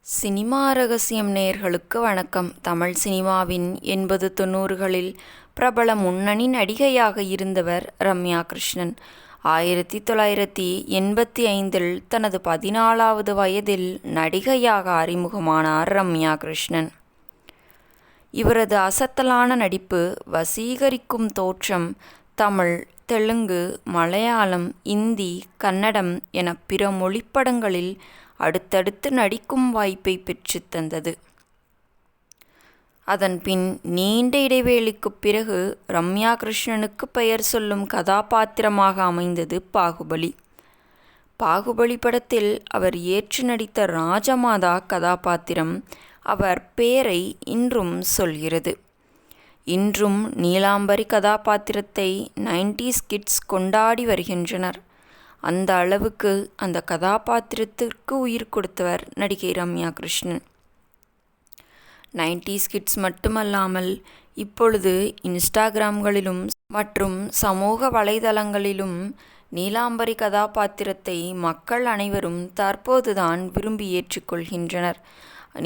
Cinema ரகசியம் நேயர்களுக்கு வணக்கம். தமிழ் சினிமாவின் 80-90களில் பிரபல முன்னணி நடிகையாக இருந்தவர் ரம்யா கிருஷ்ணன். 1985இல் தனது 14வது வயதில் நடிகையாக அறிமுகமானார் ரம்யா கிருஷ்ணன். இவரது அசத்தலான நடிப்பு, வசீகரிக்கும் தோற்றம் தமிழ், தெலுங்கு, மலையாளம், இந்தி, கன்னடம் என பிற மொழிப்படங்களில் அடுத்தடுத்து நடிக்கும் வாய்ப்பை பெற்றுத் தந்தது. அதன்பின் நீண்ட இடைவேளைக்குப் பிறகு ரம்யா கிருஷ்ணனுக்கு பெயர் சொல்லும் கதாபாத்திரமாக அமைந்தது பாகுபலி. பாகுபலி படத்தில் அவர் ஏற்று நடித்த ராஜமாதா கதாபாத்திரம் அவர் பேரை இன்றும் சொல்கிறது. இன்றும் நீலாம்பரி கதாபாத்திரத்தை 90s கிட்ஸ் கொண்டாடி வருகின்றனர். அந்த அளவுக்கு அந்த கதாபாத்திரத்திற்கு உயிர் கொடுத்தவர் நடிகை ரம்யா கிருஷ்ணன். 90s கிட்ஸ் மட்டுமல்லாமல் இப்பொழுது இன்ஸ்டாகிராம்களிலும் மற்றும் சமூக வலைதளங்களிலும் நீலாம்பரி கதாபாத்திரத்தை மக்கள் அனைவரும் தற்போதுதான் விரும்பி ஏற்றுக்கொள்கின்றனர்.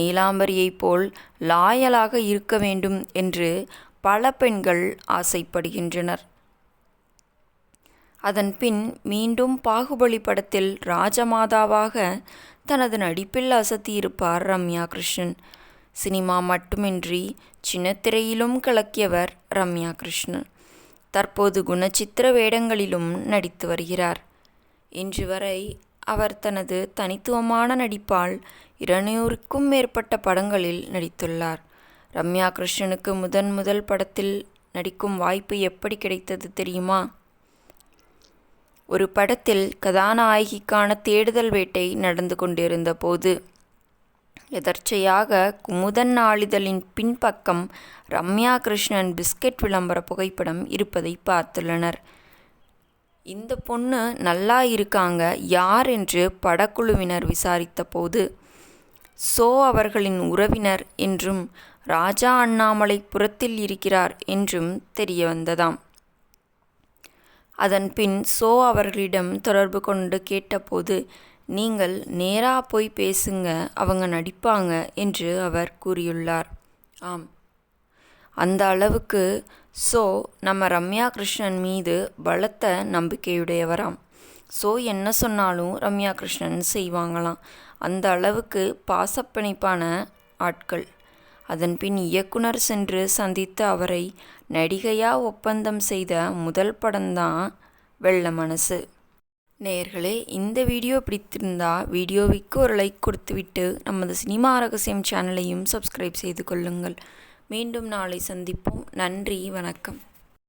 நீலாம்பரியைப் போல் லாயலாக இருக்க வேண்டும் என்று பல பெண்கள் ஆசைப்படுகின்றனர். அதன்பின் மீண்டும் பாகுபலி படத்தில் ராஜமாதாவாக தனது நடிப்பில் அசத்தியிருப்பார் ரம்யா கிருஷ்ணன். சினிமா மட்டுமின்றி சின்னத்திரையிலும் கலக்கியவர் ரம்யா கிருஷ்ணன். தற்போது குணச்சித்திர வேடங்களிலும் நடித்து வருகிறார். இன்று வரை அவர் தனது தனித்துவமான நடிப்பால் 200க்கும் மேற்பட்ட படங்களில் நடித்துள்ளார். ரம்யா கிருஷ்ணனுக்கு முதல் படத்தில் நடிக்கும் வாய்ப்பு எப்படி கிடைத்தது தெரியுமா? ஒரு படத்தில் கதாநாயகிக்கான தேடுதல் வேட்டை நடந்து கொண்டிருந்த போது எதர்ச்சையாக குமுதன் நாளிதழின் பின்பக்கம் ரம்யா கிருஷ்ணன் பிஸ்கெட் விளம்பர புகைப்படம் இருப்பதை பார்த்துள்ளனர். இந்த பொண்ணு நல்லா இருக்காங்க, யார் என்று படக்குழுவினர் விசாரித்த போது சோ அவர்களின் உறவினர் என்றும் ராஜா அண்ணாமலை புறத்தில் இருக்கிறார் என்றும் தெரிய வந்ததாம். அதன்பின் சோ அவர்களிடம் தொடர்பு கொண்டு கேட்டபோது, நீங்கள் நேரா போய் பேசுங்க, அவங்க நடிப்பாங்க என்று அவர் கூறியுள்ளார். ஆம், அந்த அளவுக்கு சோ நம்ம ரம்யா கிருஷ்ணன் மீது பலத்த நம்பிக்கையுடையவராம். சோ என்ன சொன்னாலும் ரம்யா கிருஷ்ணன் செய்வாங்களாம். அந்த அளவுக்கு பாசப்பிணைப்பான ஆட்கள். அதன்பின் இயக்குனர் சென்று சந்தித்து அவரை நடிகையா ஒப்பந்தம் செய்த முதல் படம்தான் வெள்ள மனசு. நேயர்களே, இந்த வீடியோ பிடித்திருந்தா வீடியோவிற்கு ஒரு லைக் கொடுத்துவிட்டு நமது சினிமா ரகசியம் சேனலையும் சப்ஸ்கிரைப் செய்து கொள்ளுங்கள். மீண்டும் நாளை சந்திப்போம். நன்றி, வணக்கம்.